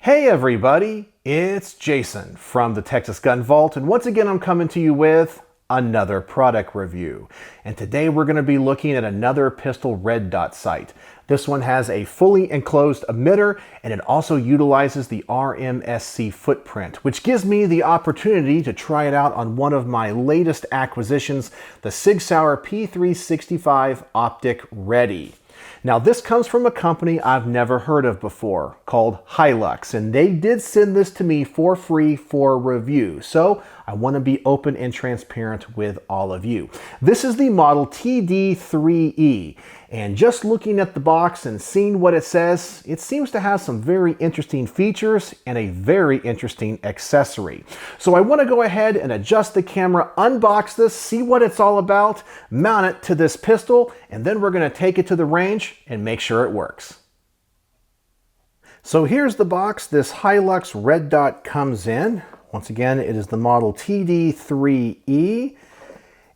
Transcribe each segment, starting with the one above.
Hey everybody, it's Jason from the Texas Gun Vault, and once again I'm coming to you with another product review. And today we're going to be looking at another pistol red dot sight. This one has a fully enclosed emitter, and it also utilizes the RMSC footprint, which gives me the opportunity to try it out on one of my latest acquisitions, the Sig Sauer P365 Optic Ready. Now this comes from a company I've never heard of before called Hi-Lux, and they did send this to me for free for review. So I want to be open and transparent with all of you. This is the model TD-3E, and just looking at the box and seeing what it says, it seems to have some very interesting features and a very interesting accessory. So I want to go ahead and adjust the camera, unbox this, see what it's all about, mount it to this pistol, and then we're going to take it to the range and make sure it works. So here's the box this Hi-Lux red dot comes in. Once again, it is the model TD-3E.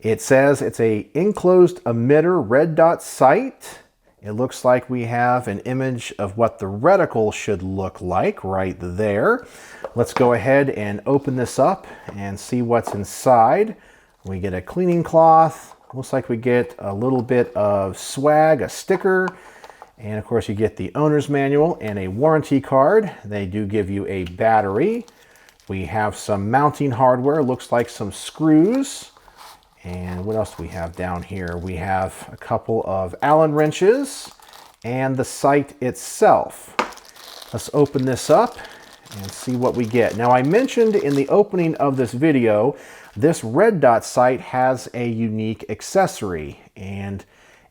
It says it's a enclosed emitter red dot sight. It looks like we have an image of what the reticle should look like right there. Let's go ahead and open this up and see what's inside. We get a cleaning cloth. Looks like we get a little bit of swag, a sticker, and of course you get the owner's manual and a warranty card. They do give you a battery. We have some mounting hardware, looks like some screws. And what else do we have down here? We have a couple of Allen wrenches and the sight itself. Let's open this up and see what we get. Now I mentioned in the opening of this video, this red dot sight has a unique accessory, and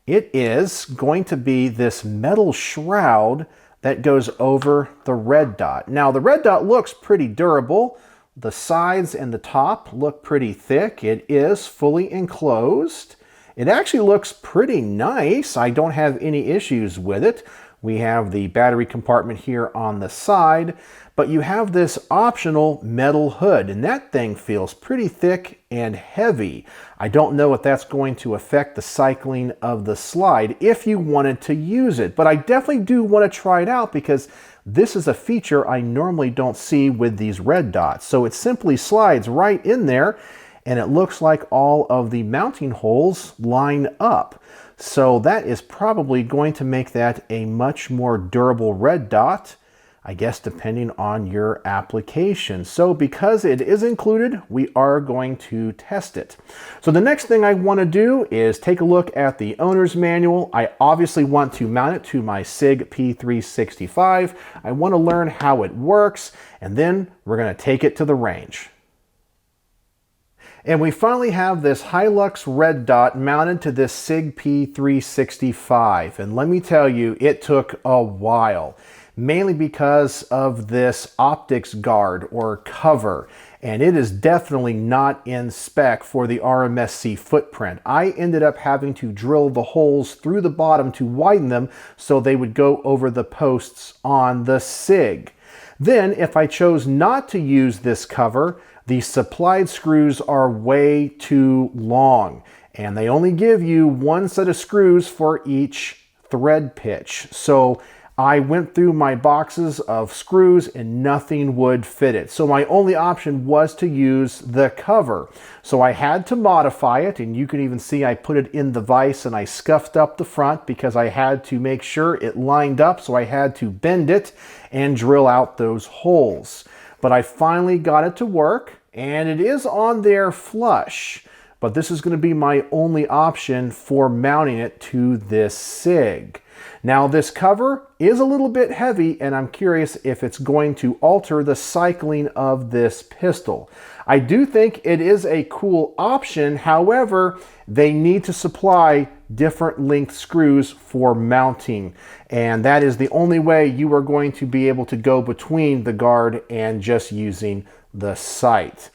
it is going to be this metal shroud that goes over the red dot. Now the red dot looks pretty durable. The sides and the top look pretty thick. It is fully enclosed. It actually looks pretty nice. I don't have any issues with it. We have the battery compartment here on the side, but you have this optional metal hood, and that thing feels pretty thick and heavy. I don't know if that's going to affect the cycling of the slide if you wanted to use it, but I definitely do want to try it out because this is a feature I normally don't see with these red dots. So it simply slides right in there, and it looks like all of the mounting holes line up. So that is probably going to make that a much more durable red dot, I guess, depending on your application. So because it is included, we are going to test it. So the next thing I want to do is take a look at the owner's manual. I obviously want to mount it to my Sig P365. I want to learn how it works, and then we're going to take it to the range. And we finally have this Hi-Lux red dot mounted to this Sig P365. And let me tell you, it took a while, mainly because of this optics guard or cover. And it is definitely not in spec for the RMSC footprint. I ended up having to drill the holes through the bottom to widen them so they would go over the posts on the Sig. Then, if I chose not to use this cover, the supplied screws are way too long, and they only give you one set of screws for each thread pitch. So I went through my boxes of screws and nothing would fit it. So my only option was to use the cover. So I had to modify it, and you can even see I put it in the vise and I scuffed up the front because I had to make sure it lined up. So I had to bend it and drill out those holes. But I finally got it to work, and it is on there flush. But this is going to be my only option for mounting it to this Sig. Now this cover is a little bit heavy, and I'm curious if it's going to alter the cycling of this pistol. I do think it is a cool option. However, they need to supply different length screws for mounting, and that is the only way you are going to be able to go between the guard and just using the sight.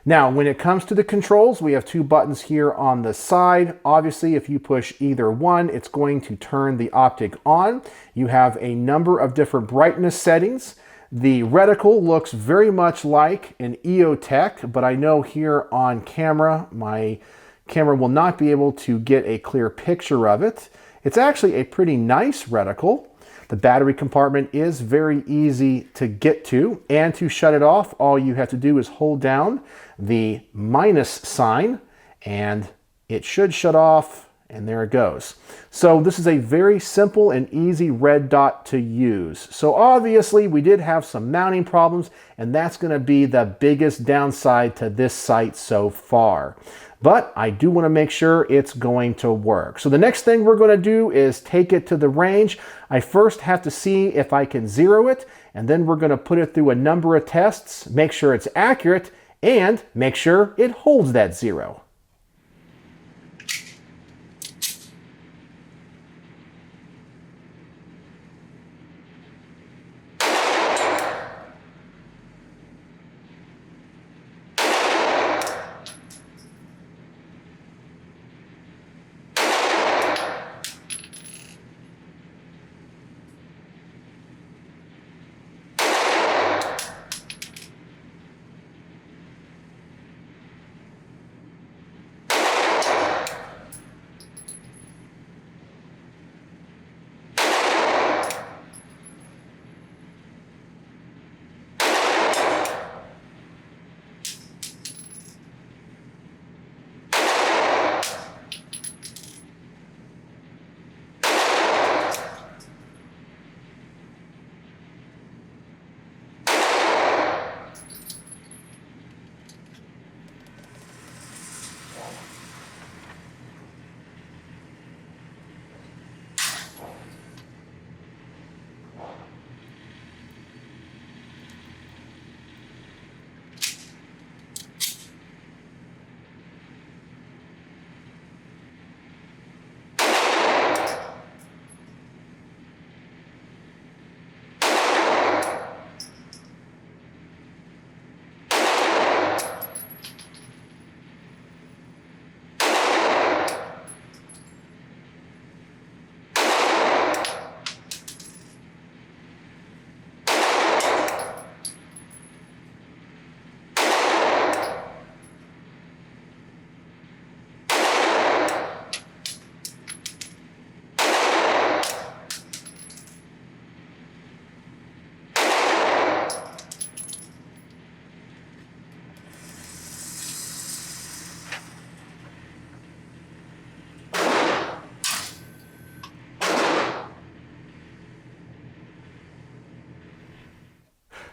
Now, when it comes to the controls, we have two buttons here on the side. Obviously, if you push either one, it's going to turn the optic on. You have a number of different brightness settings. The reticle looks very much like an EOTech, but I know here on camera, my camera will not be able to get a clear picture of it. It's actually a pretty nice reticle. The battery compartment is very easy to get to, and to shut it off, all you have to do is hold down the minus sign and it should shut off, and there it goes. So this is a very simple and easy red dot to use. So obviously we did have some mounting problems, and that's going to be the biggest downside to this sight so far. But I do want to make sure it's going to work. So the next thing we're going to do is take it to the range. I first have to see if I can zero it, and then we're going to put it through a number of tests, make sure it's accurate, and make sure it holds that zero.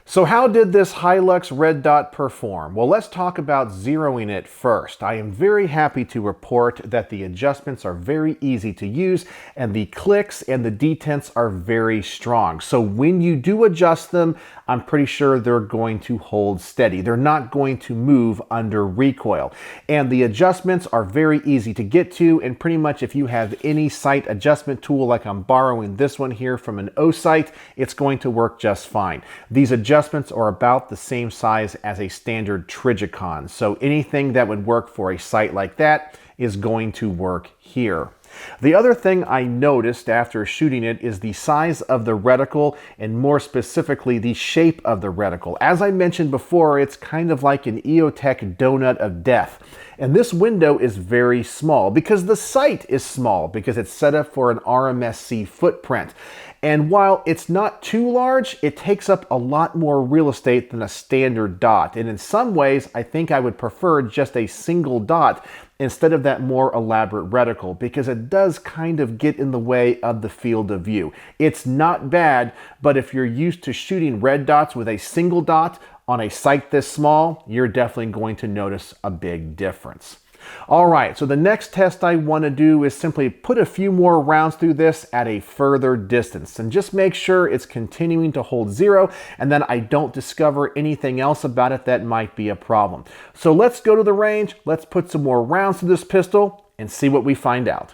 So how did this Hi-Lux red dot perform? Well, let's talk about zeroing it first. I am very happy to report that the adjustments are very easy to use, and the clicks and the detents are very strong. So when you do adjust them, I'm pretty sure they're going to hold steady. They're not going to move under recoil. And the adjustments are very easy to get to, and pretty much if you have any sight adjustment tool, like I'm borrowing this one here from an O sight, it's going to work just fine. These adjustments are about the same size as a standard Trigicon, so anything that would work for a sight like that is going to work here. The other thing I noticed after shooting it is the size of the reticle, and more specifically the shape of the reticle. As I mentioned before, it's kind of like an EOTech donut of death. And this window is very small because the sight is small, because it's set up for an RMSC footprint. And while it's not too large, it takes up a lot more real estate than a standard dot. And in some ways, I think I would prefer just a single dot instead of that more elaborate reticle, because it does kind of get in the way of the field of view. It's not bad, but if you're used to shooting red dots with a single dot on a sight this small, you're definitely going to notice a big difference. All right, so the next test I want to do is simply put a few more rounds through this at a further distance and just make sure it's continuing to hold zero, and then I don't discover anything else about it that might be a problem. So let's go to the range, let's put some more rounds through this pistol and see what we find out.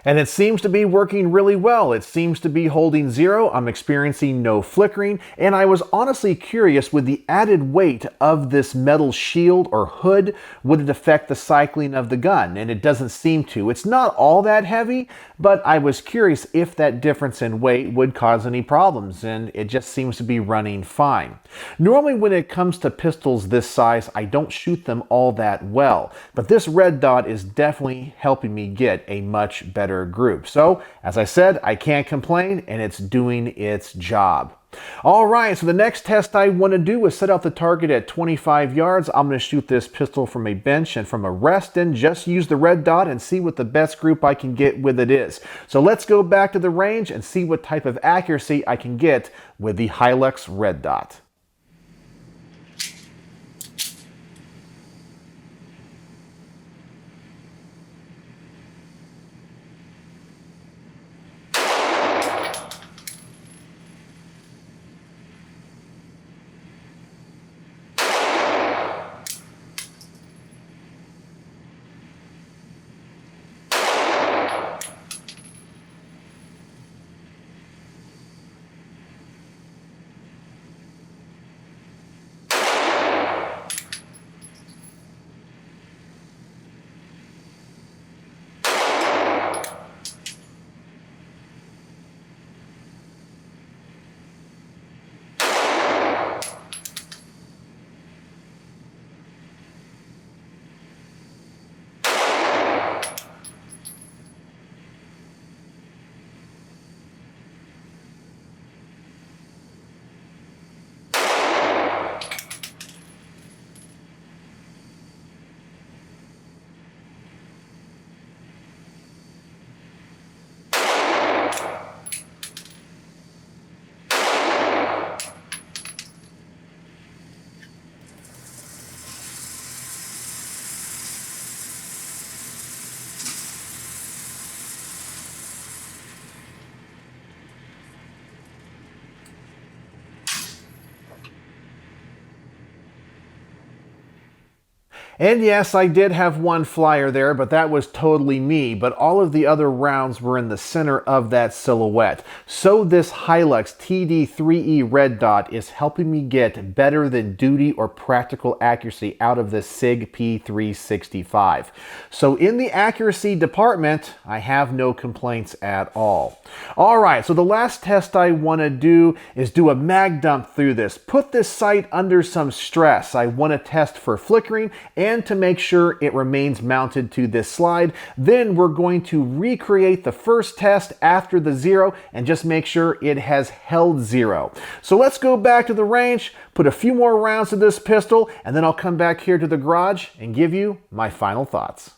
And it seems to be working really well. It seems to be holding zero. I'm experiencing no flickering. And I was honestly curious, with the added weight of this metal shield or hood, would it affect the cycling of the gun? And it doesn't seem to. It's not all that heavy, but I was curious if that difference in weight would cause any problems. And it just seems to be running fine. Normally when it comes to pistols this size, I don't shoot them all that well. But this red dot is definitely helping me get a much better group. So, as I said, I can't complain, and it's doing its job. All right, so the next test I want to do is set out the target at 25 yards. I'm going to shoot this pistol from a bench and from a rest and just use the red dot and see what the best group I can get with it is. So let's go back to the range and see what type of accuracy I can get with the Hi-Lux red dot. And yes, I did have one flyer there, but that was totally me. But all of the other rounds were in the center of that silhouette. So this Hi-Lux TD-3E red dot is helping me get better than duty or practical accuracy out of this SIG P365. So in the accuracy department, I have no complaints at all. All right, so the last test I want to do is do a mag dump through this. Put this sight under some stress. I want to test for flickering and to make sure it remains mounted to this slide. Then we're going to recreate the first test after the zero and just make sure it has held zero. So let's go back to the range, put a few more rounds to this pistol, and then I'll come back here to the garage and give you my final thoughts.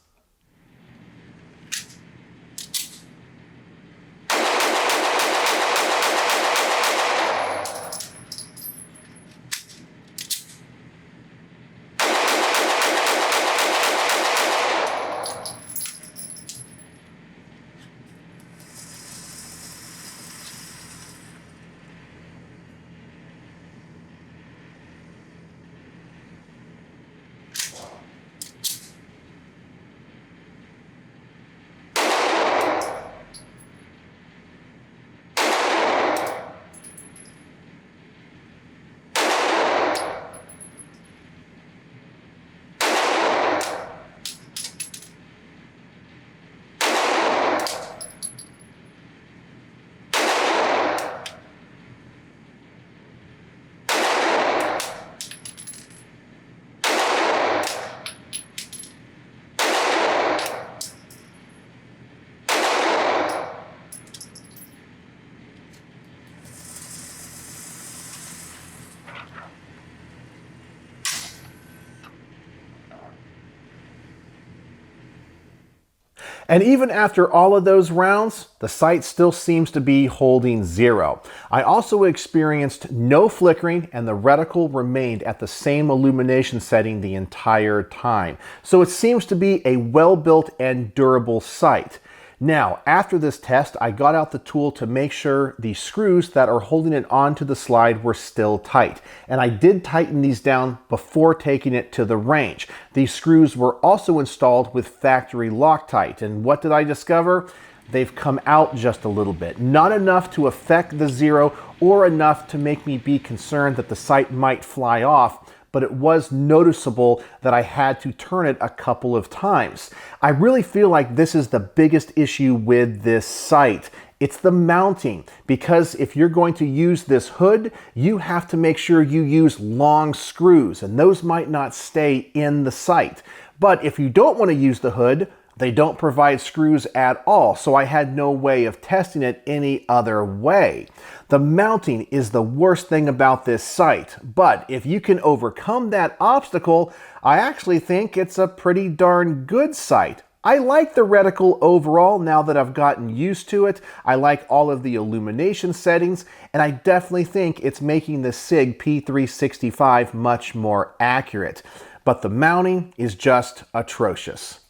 And even after all of those rounds, the sight still seems to be holding zero. I also experienced no flickering, and the reticle remained at the same illumination setting the entire time. So it seems to be a well-built and durable sight. Now, after this test, I got out the tool to make sure the screws that are holding it onto the slide were still tight. And I did tighten these down before taking it to the range. These screws were also installed with factory Loctite. And what did I discover? they've come out just a little bit. Not enough to affect the zero or enough to make me be concerned that the sight might fly off, but it was noticeable that I had to turn it a couple of times. I really feel like this is the biggest issue with this sight. It's the mounting, because if you're going to use this hood, you have to make sure you use long screws, and those might not stay in the sight. But if you don't want to use the hood, they don't provide screws at all, so I had no way of testing it any other way. The mounting is the worst thing about this sight, but if you can overcome that obstacle, I actually think it's a pretty darn good sight. I like the reticle overall now that I've gotten used to it. I like all of the illumination settings, and I definitely think it's making the SIG P365 much more accurate. But the mounting is just atrocious.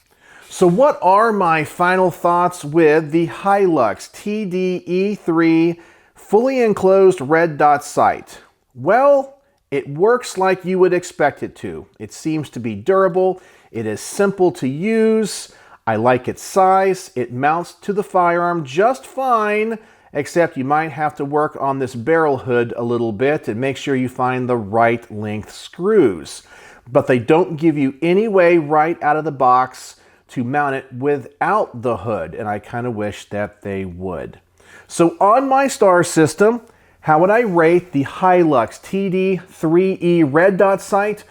So what are my final thoughts with the Hi-Lux TD-3E fully enclosed red dot sight? Well, it works like you would expect it to. It seems to be durable. It is simple to use. I like its size. It mounts to the firearm just fine, except you might have to work on this barrel hood a little bit and make sure you find the right length screws. But they don't give you any way right out of the box to mount it without the hood, and I kind of wish that they would. So on my star system, how would I rate the Hi-Lux TD-3E red dot sight?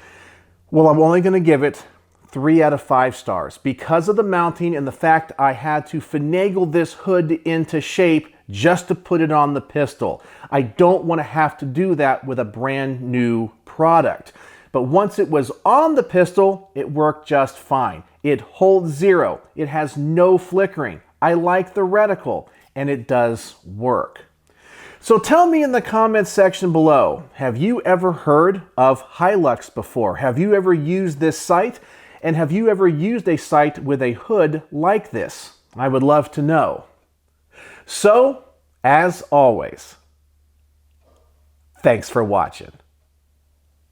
Well, I'm only going to give it 3 out of 5 stars because of the mounting and the fact I had to finagle this hood into shape just to put it on the pistol. I don't want to have to do that with a brand new product. But once it was on the pistol, it worked just fine. It holds zero. It has no flickering. I like the reticle, and it does work. So tell me in the comments section below, have you ever heard of Hi-Lux before? Have you ever used this sight? And have you ever used a sight with a hood like this? I would love to know. So, as always, thanks for watching.